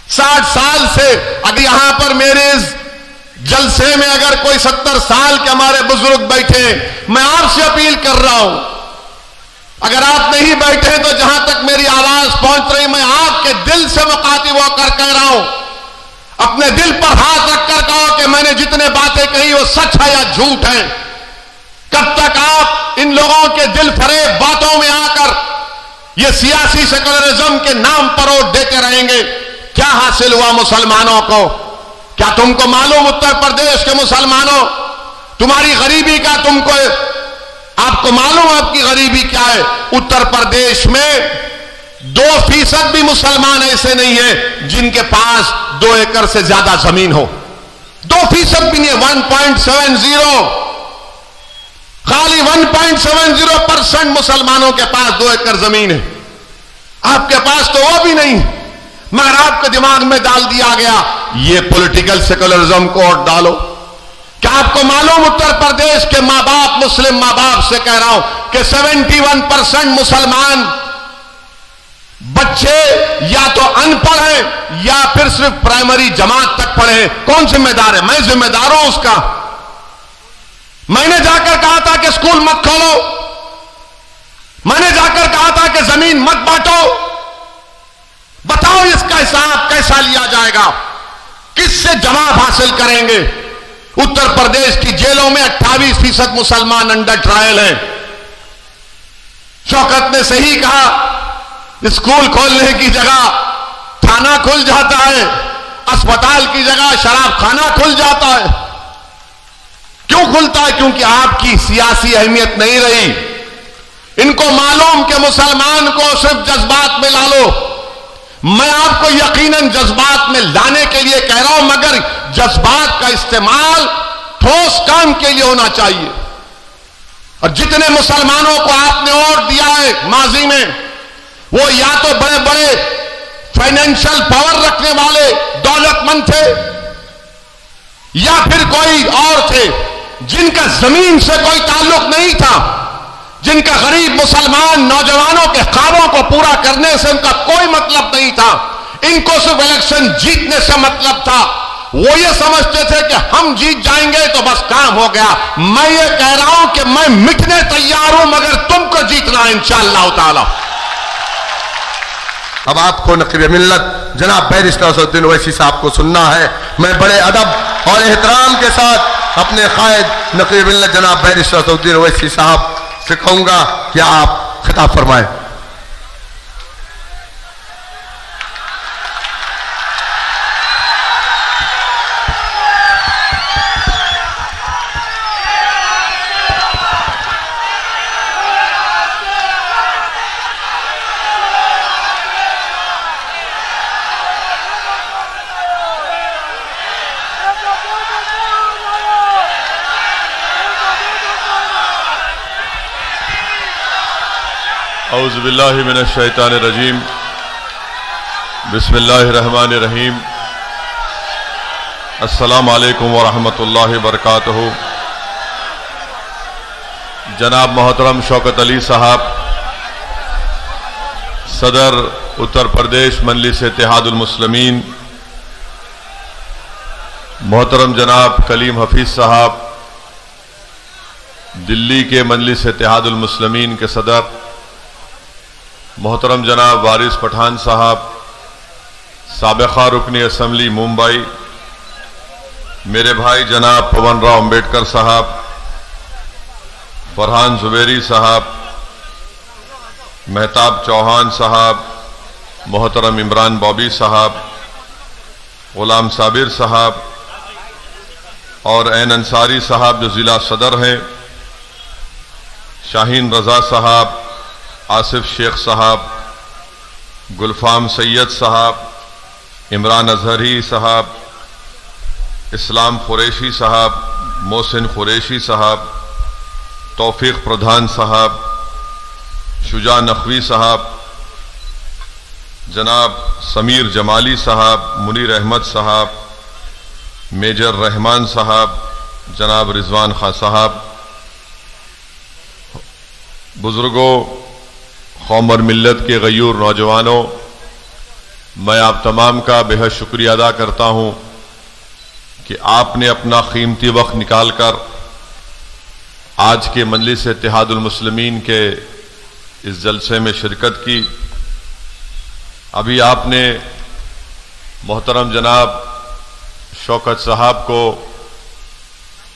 60 साल से अगर यहां पर मेरे इस जलसे में अगर कोई 70 साल के हमारे बुजुर्ग बैठे, मैं आपसे अपील कर रहा हूं, अगर आप नहीं बैठे तो जहां तक मेरी आवाज पहुंच रही, मैं आपके दिल से मुखातिब होकर कह रहा हूं, अपने दिल पर हाथ रखकर कहो कि मैंने जितने बातें कही वो सच है या झूठ है। कब तक आप इन लोगों के दिल फरेब बातों में आकर ये सियासी सेकुलरिज्म के नाम पर वोट देते रहेंगे? क्या हासिल हुआ मुसलमानों को? क्या तुमको मालूम उत्तर प्रदेश के मुसलमानों, तुम्हारी गरीबी का आपको मालूम आपकी गरीबी क्या है? उत्तर प्रदेश में 2% भी मुसलमान ऐसे नहीं है जिनके पास 2 एकड़ से ज्यादा जमीन हो। 2% भी नहीं है। 1.70, खाली 1.70% मुसलमानों के पास 2 एकड़ जमीन है। आपके पास तो वो भी नहीं, मगर आपके दिमाग में डाल दिया गया ये पॉलिटिकल सेकुलरिज्म को वोट डालो। क्या आपको मालूम उत्तर प्रदेश के मां बाप, मुस्लिम मां बाप से कह रहा हूं कि 71% मुसलमान बच्चे या तो अनपढ़ हैं या फिर सिर्फ प्राइमरी जमात तक पढ़े हैं। कौन जिम्मेदार है? मैं जिम्मेदार हूं उसका। मैंने जाकर कहा था कि स्कूल मत खोलो, मैंने जाकर कहा था कि जमीन मत बांटो। बताओ इसका हिसाब कैसा लिया जाएगा? किससे जवाब हासिल करेंगे? उत्तर प्रदेश की जेलों में 28% मुसलमान अंडर ट्रायल हैं। शौकत ने सही कहा, स्कूल खोलने की जगह थाना खुल जाता है, अस्पताल की जगह शराब खाना खुल जाता है। क्यों खुलता है? क्योंकि आपकी सियासी अहमियत नहीं रही। इनको मालूम कि मुसलमान को सिर्फ जज्बात में ला लो। मैं आपको यकीनन जज्बात में लाने के लिए कह रहा हूं, मगर जज्बात का इस्तेमाल ठोस काम के लिए होना चाहिए। और जितने मुसलमानों को आपने वोट दिया है माजी में, वो या तो बड़े बड़े फाइनेंशियल पावर रखने वाले दौलतमंद थे या फिर कोई और थे जिनका जमीन से कोई ताल्लुक नहीं था, जिनका गरीब मुसलमान नौजवानों के ख्वाबों को पूरा करने से उनका कोई मतलब नहीं था। इनको सिर्फ इलेक्शन जीतने से मतलब था। वो ये समझते थे कि हम जीत जाएंगे तो बस काम हो गया। मैं ये कह रहा हूं कि मैं मिटने तैयार हूं, मगर तुमको जीतना है इंशाअल्लाह ताला। अब आपको नक़ीब मिल्लत जनाब बैरिस्टर असदुद्दीन ओवैसी साहब को सुनना है। मैं बड़े अदब और एहतराम के साथ अपने कायद नक़ीब मिल्लत जनाब बैरिस्टर असदुद्दीन ओवैसी साहब से कहूंगा कि आप खिताब फरमाएं। औज़ु बिल्लाहि मिनश शैतानिर रजीम, बिस्मिल्लाहिर रहमानिर रहीम। अस्सलामु अलैकुम व रहमतुल्लाहि व बरकातुहू। जनाब मोहतरम शौकत अली साहब, सदर उत्तर प्रदेश मजलिस इत्तेहादुल मुस्लिमीन, मोहतरम जनाब कलीम हफीज साहब, दिल्ली के मजलिस इत्तेहादुल मुस्लिमीन के सदर, मोहतरम जनाब वारिस पठान साहब, साबिक़ा रुकनी असम्बली मुंबई, मेरे भाई जनाब पवन राव अम्बेडकर साहब, फरहान जुबैरी साहब, मेहताब चौहान साहब, मोहतरम इमरान बॉबी साहब, गुलाम साबिर साहब और एन अंसारी साहब जो ज़िला सदर हैं, शाहीन रज़ा साहब, आसिफ शेख साहब, गुलफाम सैयद साहब, इमरान अजहरी साहब, इस्लाम कुरैशी साहब, मोहसिन कुरैशी साहब, तौफीक प्रधान साहब, शुजा नकवी साहब, जनाब समीर जमाली साहब, मुनीर अहमद साहब, मेजर रहमान साहब, जनाब रिजवान खां साहब, बुजुर्गों, कौम और मिल्लत के गयूर नौजवानों, मैं आप तमाम का बेहद शुक्रिया अदा करता हूं कि आपने अपना कीमती वक्त निकालकर आज के मजलिस इत्तेहादुल मुस्लिमीन के इस जलसे में शिरकत की। अभी आपने मोहतरम जनाब शौकत साहब को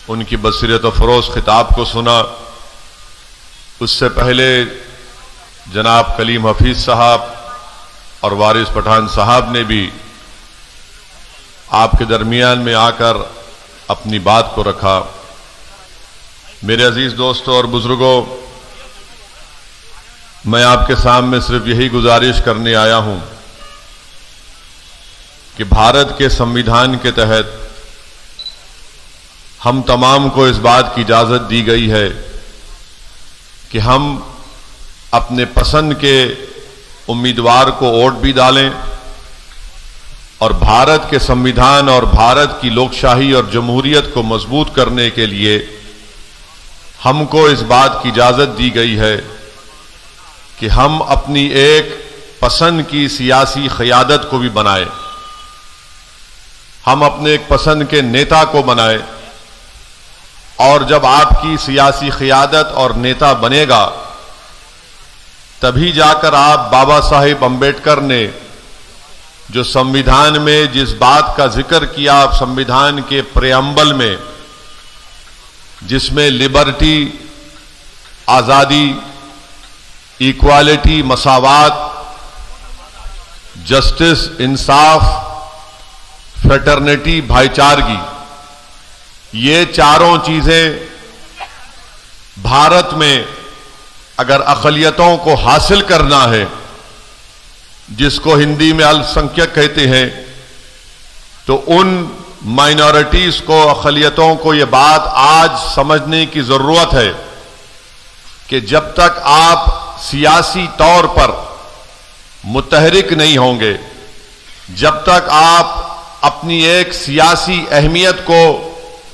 उनकी बसीरत अफरोज खिताब को सुना। उससे पहले जनाब कलीम हफीज साहब और वारिस पठान साहब ने भी आपके दरमियान में आकर अपनी बात को रखा। मेरे अजीज दोस्तों और बुजुर्गों, मैं आपके सामने सिर्फ यही गुजारिश करने आया हूं कि भारत के संविधान के तहत हम तमाम को इस बात की इजाजत दी गई है कि हम अपने पसंद के उम्मीदवार को वोट भी डालें और भारत के संविधान और भारत की लोकशाही और जमहूरियत को मजबूत करने के लिए हमको इस बात की इजाजत दी गई है कि हम अपनी एक पसंद की सियासी क़यादत को भी बनाएं, हम अपने एक पसंद के नेता को बनाएं। और जब आपकी सियासी क़यादत और नेता बनेगा तभी जाकर आप बाबा साहिब अम्बेडकर ने जो संविधान में जिस बात का जिक्र किया, आप संविधान के प्रेअम्बल में, जिसमें लिबर्टी, आजादी, इक्वालिटी, मसावात, जस्टिस, इंसाफ, फ्रेटर्निटी, भाईचारगी, ये चारों चीजें भारत में अगर अक़लियतों को हासिल करना है, जिसको हिंदी में अल्पसंख्यक कहते हैं, तो उन माइनॉरिटीज को, अक़लियतों को ये बात आज समझने की जरूरत है कि जब तक आप सियासी तौर पर मुतहरिक नहीं होंगे, जब तक आप अपनी एक सियासी अहमियत को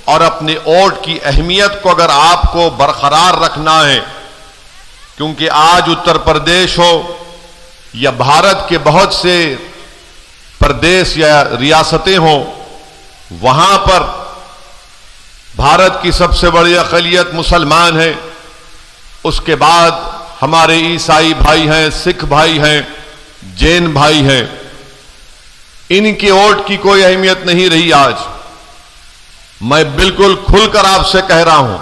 और अपने वोट की अहमियत को अगर आपको बरकरार रखना है, क्योंकि आज उत्तर प्रदेश हो या भारत के बहुत से प्रदेश या रियासतें हों, वहां पर भारत की सबसे बड़ी अक़लियत मुसलमान है, उसके बाद हमारे ईसाई भाई हैं, सिख भाई हैं, जैन भाई हैं। इनके वोट की कोई अहमियत नहीं रही। आज मैं बिल्कुल खुलकर आपसे कह रहा हूं,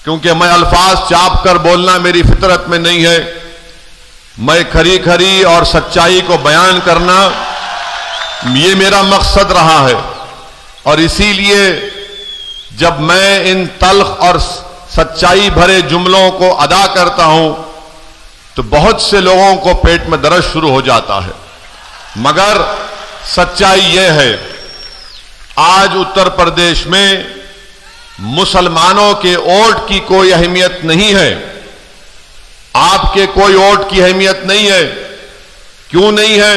क्योंकि मैं अल्फाज चाप कर बोलना मेरी फितरत में नहीं है। मैं खरी खरी और सच्चाई को बयान करना ये मेरा मकसद रहा है, और इसीलिए जब मैं इन तल्ख और सच्चाई भरे जुमलों को अदा करता हूं तो बहुत से लोगों को पेट में दर्द शुरू हो जाता है। मगर सच्चाई यह है, आज उत्तर प्रदेश में मुसलमानों के वोट की कोई अहमियत नहीं है, आपके कोई वोट की अहमियत नहीं है। क्यों नहीं है?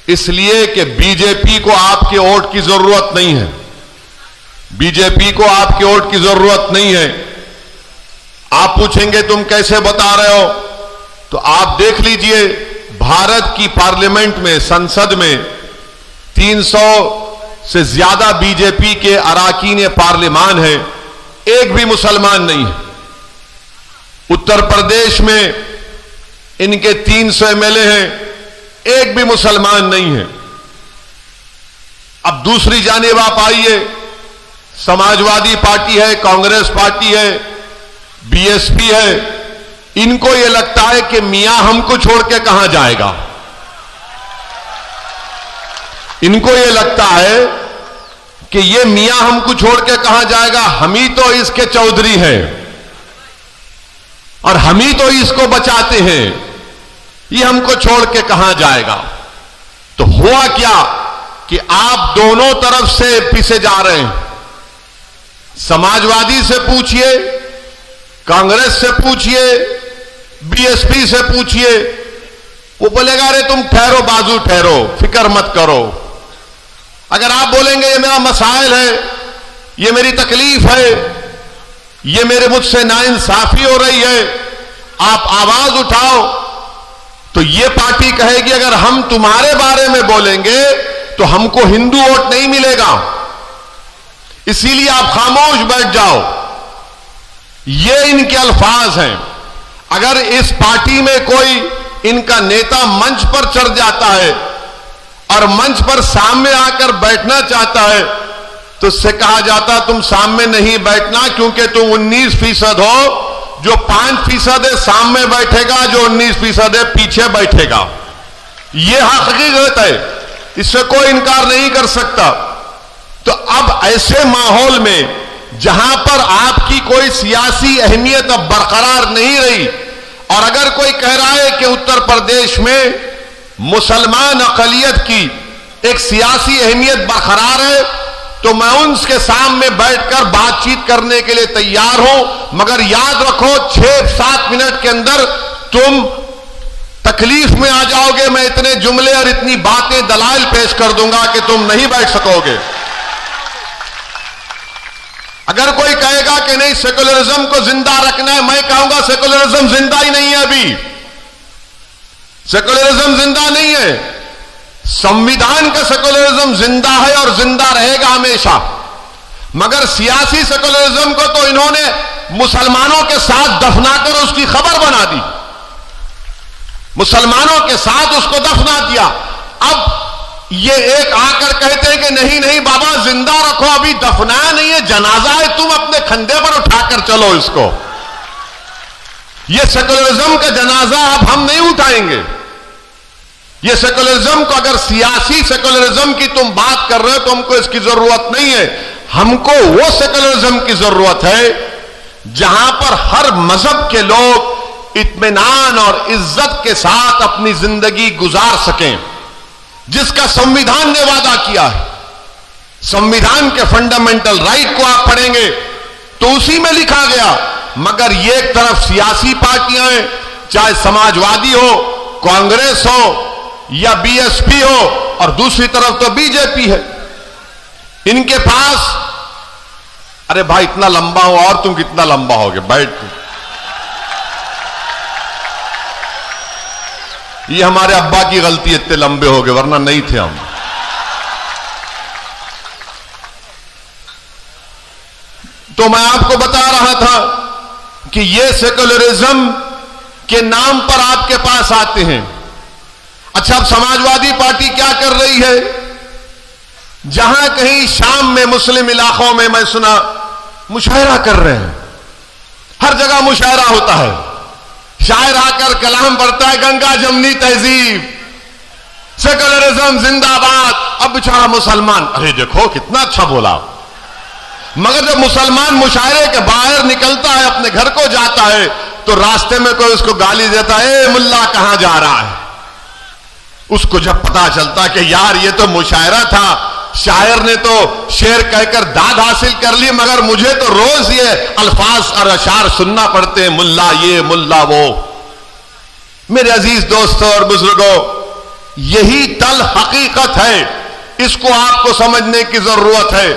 इसलिए कि बीजेपी को आपके वोट की जरूरत नहीं है, बीजेपी को आपके वोट की जरूरत नहीं है। आप पूछेंगे तुम कैसे बता रहे हो, तो आप देख लीजिए भारत की पार्लियामेंट में, संसद में 300 से ज्यादा बीजेपी के अराकीन पार्लिमान हैं, एक भी मुसलमान नहीं है। उत्तर प्रदेश में इनके 300 एमएलए हैं, एक भी मुसलमान नहीं है। अब दूसरी जानिब आप आइए, समाजवादी पार्टी है, कांग्रेस पार्टी है, बीएसपी है, इनको यह लगता है कि मियां हमको छोड़ के कहां जाएगा। इनको यह लगता है कि ये मियां हमको छोड़ के कहां जाएगा, हम ही तो इसके चौधरी हैं और हम ही तो इसको बचाते हैं, ये हमको छोड़ के कहां जाएगा। तो हुआ क्या कि आप दोनों तरफ से पीछे जा रहे हैं। समाजवादी से पूछिए, कांग्रेस से पूछिए, बीएसपी से पूछिए, वो बोलेगा अरे तुम ठहरो, बाजू ठहरो, फिक्र मत करो। अगर आप बोलेंगे ये मेरा मसाइल है, ये मेरी तकलीफ है, ये मेरे मुझसे नाइंसाफी हो रही है, आप आवाज उठाओ, तो ये पार्टी कहेगी अगर हम तुम्हारे बारे में बोलेंगे तो हमको हिंदू वोट नहीं मिलेगा, इसीलिए आप खामोश बैठ जाओ। ये इनके अल्फाज हैं। अगर इस पार्टी में कोई इनका नेता मंच पर चढ़ जाता है और मंच पर सामने आकर बैठना चाहता है तो उससे कहा जाता तुम सामने नहीं बैठना, क्योंकि तुम 19% हो, जो 5% है सामने बैठेगा, जो 19% है पीछे बैठेगा। यह हकीकत है, इससे कोई इनकार नहीं कर सकता। तो अब ऐसे माहौल में जहां पर आपकी कोई सियासी अहमियत अब बरकरार नहीं रही, और अगर कोई कह रहा है कि उत्तर प्रदेश में मुसलमान अक़लियत की एक सियासी अहमियत बरकरार है, तो मैं उनके सामने बैठकर बातचीत करने के लिए तैयार हूं, मगर याद रखो 6-7 मिनट के अंदर तुम तकलीफ में आ जाओगे। मैं इतने जुमले और इतनी बातें दलाइल पेश कर दूंगा कि तुम नहीं बैठ सकोगे। अगर कोई कहेगा कि नहीं सेकुलरिज्म को जिंदा रखना है, मैं कहूंगा सेकुलरिज्म जिंदा ही नहीं है। अभी सेकुलरिज्म जिंदा नहीं है, संविधान का सेकुलरिज्म जिंदा है और जिंदा रहेगा हमेशा। मगर सियासी सेकुलरिज्म को तो इन्होंने मुसलमानों के साथ दफनाकर उसकी खबर बना दी, मुसलमानों के साथ उसको दफना दिया। अब ये एक आकर कहते हैं कि नहीं नहीं बाबा जिंदा रखो, अभी दफनाया नहीं है, जनाजा है, तुम अपने कंधे पर उठाकर चलो इसको। ये सेकुलरिज्म का जनाजा अब हम नहीं उठाएंगे। ये सेकुलरिज्म को, अगर सियासी सेकुलरिज्म की तुम बात कर रहे हो तो हमको इसकी जरूरत नहीं है। हमको वो सेकुलरिज्म की जरूरत है जहां पर हर मजहब के लोग इत्मीनान और इज्जत के साथ अपनी जिंदगी गुजार सकें, जिसका संविधान ने वादा किया है। संविधान के फंडामेंटल राइट को आप पढ़ेंगे तो उसी में लिखा गया। मगर ये एक तरफ सियासी पार्टियां हैं, चाहे समाजवादी हो, कांग्रेस हो या बीएसपी हो, और दूसरी तरफ तो बीजेपी है। इनके पास, अरे भाई इतना लंबा हो और तुम कितना लंबा होगे, बैठ। ये हमारे अब्बा की गलती, इतने लंबे हो गए, वरना नहीं थे हम। तो मैं आपको बता रहा था कि ये सेकुलरिज्म के नाम पर आपके पास आते हैं। अच्छा, अब समाजवादी पार्टी क्या कर रही है? जहां कहीं शाम में मुस्लिम इलाकों में मैं सुना मुशायरा कर रहे हैं, हर जगह मुशायरा होता है। शायर आकर कलाम पढ़ता है, गंगा जमनी तहजीब, सेकुलरिज्म जिंदाबाद। अब बेचारा मुसलमान, अरे देखो कितना अच्छा बोला। मगर जब मुसलमान मुशायरे के बाहर निकलता है, अपने घर को जाता है, तो रास्ते में कोई उसको गाली देता है, ए मुल्ला कहां जा रहा है। उसको जब पता चलता कि यार ये तो मुशायरा था, शायर ने तो शेर कहकर दाद हासिल कर ली, मगर मुझे तो रोज ये अल्फाज और अशार सुनना पड़ते हैं, मुल्ला ये मुल्ला वो। मेरे अजीज दोस्तों और बुजुर्गों, यही तल हकीकत है, इसको आपको समझने की जरूरत है।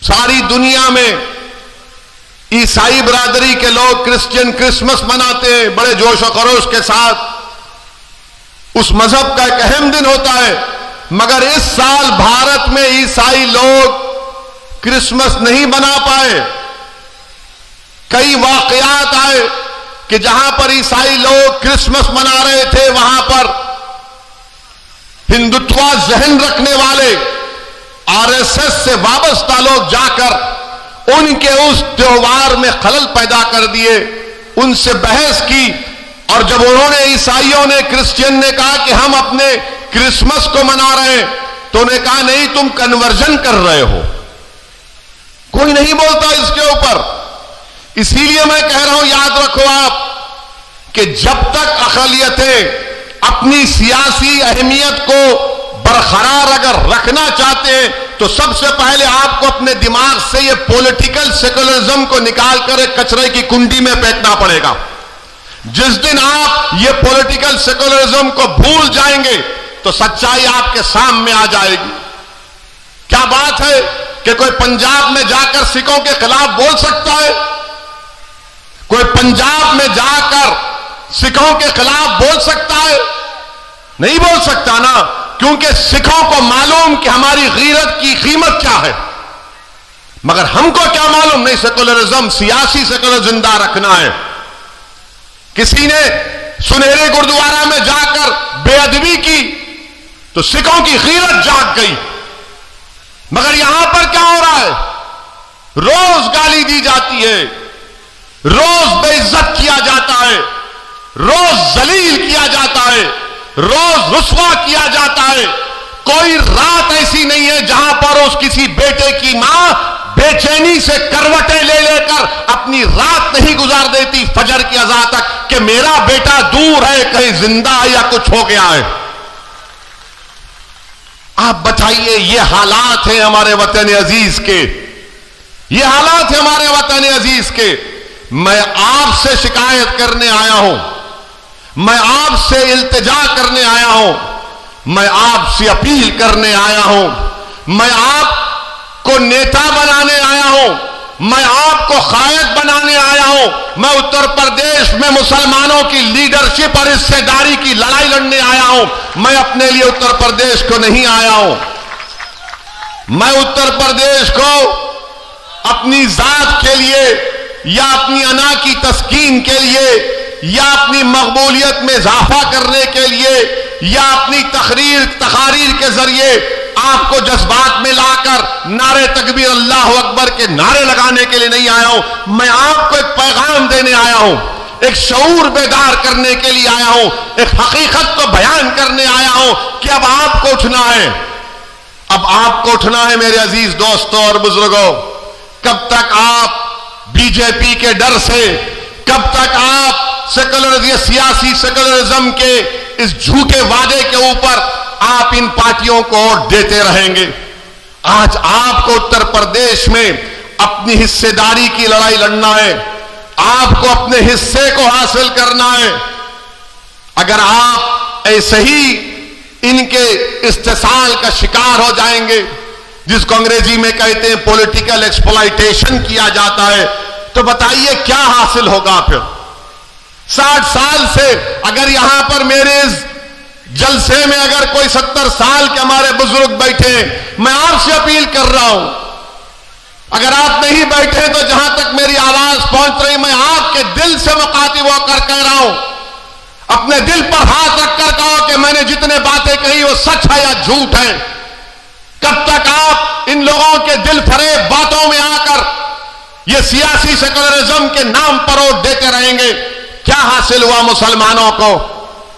सारी दुनिया में ईसाई बिरादरी के लोग क्रिश्चियन क्रिसमस मनाते हैं बड़े जोश और खरोश के साथ, उस मजहब का एक अहम दिन होता है। मगर इस साल भारत में ईसाई लोग क्रिसमस नहीं मना पाए। कई वाकयात आए कि जहां पर ईसाई लोग क्रिसमस मना रहे थे, वहां पर हिंदुत्व जहन रखने वाले आरएसएस से वाबस्ता लोग जाकर उनके उस त्योहार में खलल पैदा कर दिए, उनसे बहस की। और जब उन्होंने, ईसाइयों ने, क्रिश्चियन ने कहा कि हम अपने क्रिसमस को मना रहे हैं, तो उन्हें कहा नहीं, तुम कन्वर्जन कर रहे हो। कोई नहीं बोलता इसके ऊपर। इसीलिए मैं कह रहा हूं, याद रखो आप कि जब तक अक़लियतें अपनी सियासी अहमियत को बरकरार अगर रखना चाहते हैं, तो सबसे पहले आपको अपने दिमाग से ये पॉलिटिकल सेकुलरिज्म को निकालकर एक कचरे की कुंडी में फेंकना पड़ेगा। जिस दिन आप ये पॉलिटिकल सेकुलरिज्म को भूल जाएंगे तो सच्चाई आपके सामने आ जाएगी। क्या बात है कि कोई पंजाब में जाकर सिखों के खिलाफ बोल सकता है? कोई पंजाब में जाकर सिखों के खिलाफ बोल सकता है? नहीं बोल सकता ना, क्योंकि सिखों को मालूम कि हमारी गीरत की कीमत क्या है। मगर हमको क्या मालूम? नहीं, सेकुलरिज्म, सियासी सेकुलर जिंदा रखना है। किसी ने सुनहरे गुरुद्वारा में जाकर बेअदबी की तो सिखों की गीरत जाग गई। मगर यहां पर क्या हो रहा है? रोज गाली दी जाती है, रोज बेइज्जत किया जाता है, रोज जलील किया जाता है, रोज रुस्वा किया जाता है। कोई रात ऐसी नहीं है जहां पर उस किसी बेटे की मां बेचैनी से करवटें ले लेकर अपनी रात नहीं गुजार देती फजर की अज़ान तक कि मेरा बेटा दूर है, कहीं जिंदा है या कुछ हो गया है। आप बताइए, ये हालात हैं हमारे वतन अजीज के, ये हालात हैं हमारे वतन अजीज के। मैं आपसे शिकायत करने आया हूं, मैं आपसे इल्तिजा करने आया हूं, मैं आपसे अपील करने आया हूं, मैं आपको नेता बनाने आया हूं, मैं आपको कायद बनाने आया हूं। मैं उत्तर प्रदेश में मुसलमानों की लीडरशिप और हिस्सेदारी की लड़ाई लड़ने आया हूं। मैं अपने लिए उत्तर प्रदेश को नहीं आया हूं। मैं उत्तर प्रदेश को अपनी जात के लिए या अपनी अना की तस्कीन के लिए या अपनी मकबूलियत में इजाफा करने के लिए या अपनी तकारीर के जरिए आपको जज्बात में लाकर नारे तकबीर अल्लाह अकबर के नारे लगाने के लिए नहीं आया हूं। मैं आपको एक पैगाम देने आया हूं, एक शऊर बेदार करने के लिए आया हूं, एक हकीकत को बयान करने आया हूं कि अब आपको उठना है, अब आपको उठना है मेरे अजीज दोस्तों और बुजुर्गों। कब तक आप बीजेपी के डर से, कब तक आप सियासी सेकुलरिज्म के इस झूठे वादे के ऊपर आप इन पार्टियों को वोट देते रहेंगे? आज आपको उत्तर प्रदेश में अपनी हिस्सेदारी की लड़ाई लड़ना है, आपको अपने हिस्से को हासिल करना है। अगर आप ऐसे ही इनके इस्तेसाल का शिकार हो जाएंगे, जिसको अंग्रेजी में कहते हैं पॉलिटिकल एक्सप्लॉयटेशन किया जाता है, तो बताइए क्या हासिल होगा फिर? 60 साल से अगर यहां पर मेरे इस जलसे में अगर कोई 70 साल के हमारे बुजुर्ग बैठे, मैं आपसे अपील कर रहा हूं, अगर आप नहीं बैठे तो जहां तक मेरी आवाज पहुंच रही, मैं आपके दिल से मुखातिब होकर कह रहा हूं, अपने दिल पर हाथ रखकर कहो कि मैंने जितने बातें कही वो सच है या झूठ है। कब तक आप इन लोगों के दिल फरेब बातों में आकर ये सियासी सेकुलरिज्म के नाम पर वोट देते रहेंगे? क्या हासिल हुआ मुसलमानों को?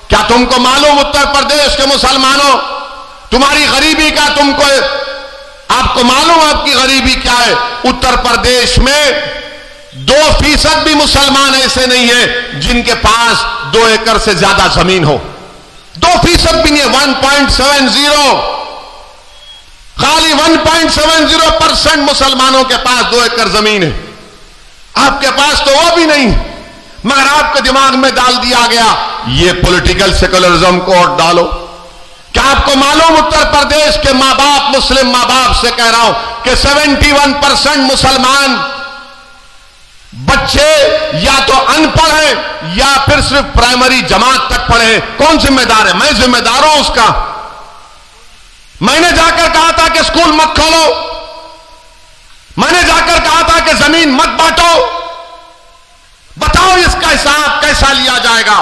क्या तुमको मालूम उत्तर प्रदेश के मुसलमानों, तुम्हारी गरीबी का आपको मालूम आपकी गरीबी क्या है? उत्तर प्रदेश में 2% भी मुसलमान ऐसे नहीं है जिनके पास 2 एकड़ से ज्यादा जमीन हो। 2% भी नहीं है, 1.70, खाली 1.70% मुसलमानों के पास 2 एकड़ जमीन है। आपके पास तो वो भी नहीं, मगर आपके दिमाग में डाल दिया गया ये पॉलिटिकल सेकुलरिज्म को वोट डालो। क्या आपको मालूम उत्तर प्रदेश के मां बाप, मुस्लिम मां बाप से कह रहा हूं कि 71% मुसलमान बच्चे या तो अनपढ़ हैं या फिर सिर्फ प्राइमरी जमात तक पढ़े हैं। कौन जिम्मेदार है? मैं जिम्मेदार हूं उसका। मैंने जाकर कहा था कि स्कूल मत खोलो, मैंने जाकर कहा था कि जमीन मत बांटो। बताओ इसका हिसाब कैसा लिया जाएगा?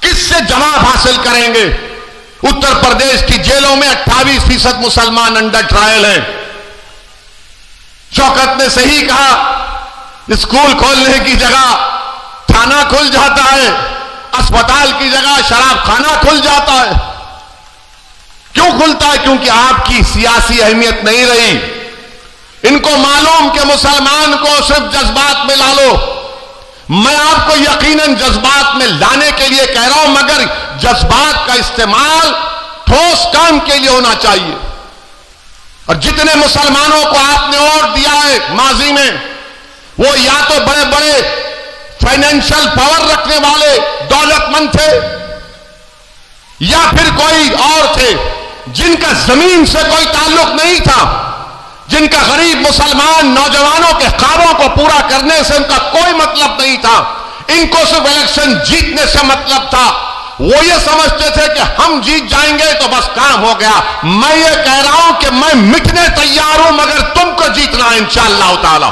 किससे जवाब हासिल करेंगे? उत्तर प्रदेश की जेलों में 28% मुसलमान अंडर ट्रायल हैं। शौकत ने सही कहा, स्कूल खोलने की जगह थाना खुल जाता है, अस्पताल की जगह शराब खाना खुल जाता है। क्यों खुलता है? क्योंकि आपकी सियासी अहमियत नहीं रही। इनको मालूम कि मुसलमान को सिर्फ जज्बात में ला लो। मैं आपको यकीनन जज्बात में लाने के लिए कह रहा हूं, मगर जज्बात का इस्तेमाल ठोस काम के लिए होना चाहिए। और जितने मुसलमानों को आपने वोट दिया है माजी में, वो या तो बड़े बड़े फाइनेंशियल पावर रखने वाले दौलतमंद थे या फिर कोई और थे जिनका जमीन से कोई ताल्लुक नहीं था, जिनका गरीब मुसलमान नौजवानों के ख्वाबों को पूरा करने से उनका कोई मतलब नहीं था। इनको सिर्फ इलेक्शन जीतने से मतलब था। वो ये समझते थे कि हम जीत जाएंगे तो बस काम हो गया। मैं ये कह रहा हूं कि मैं मिटने तैयार हूं, मगर तुमको जीतना है इंशाअल्लाह ताला।